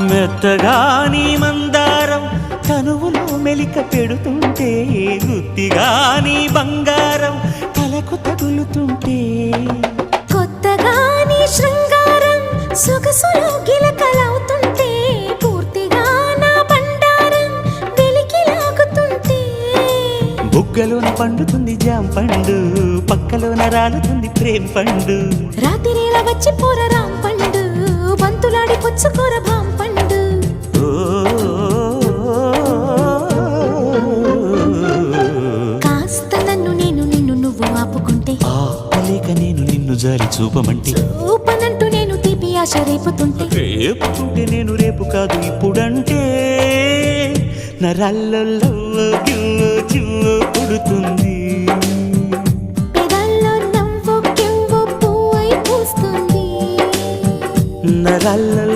మెత్తగా నీ మందారం తనువులో మెలిక పెడుతుంటే గుత్తిగా నీ బంగారం తలకు తగులుతుంటే కొత్తగా నీ శృంగారం సొగసులో గిలకలవుతుంటే పూర్తిగా నా బండారం వెలికి లాగుతుంటే బుగ్గలోన పండుతుంది జాం పండు పక్కలోన రాలుతుంది ప్రేమ పండు రాత్రిలా వచ్చి పోర రాం పండు బంతులాడి పుచ్చుకోర భాం పండు కాస్త నన్ను నేను నిన్ను నువ్వు ఆపుకుంటే ఆపలేక నేను నిన్ను జారి చూపమంటే చూపనంటూ నేను తీపి ఆశ రేపుతుంటే రేపుతుంటే నేను రేపు కాదు ఇప్పుడంటే నరాల్లో గిల్లో చిల్లో పుడుతుంది పెదాల్లో నవ్వు కెవ్వు పువ్వై పూస్తుంది నరాల్లో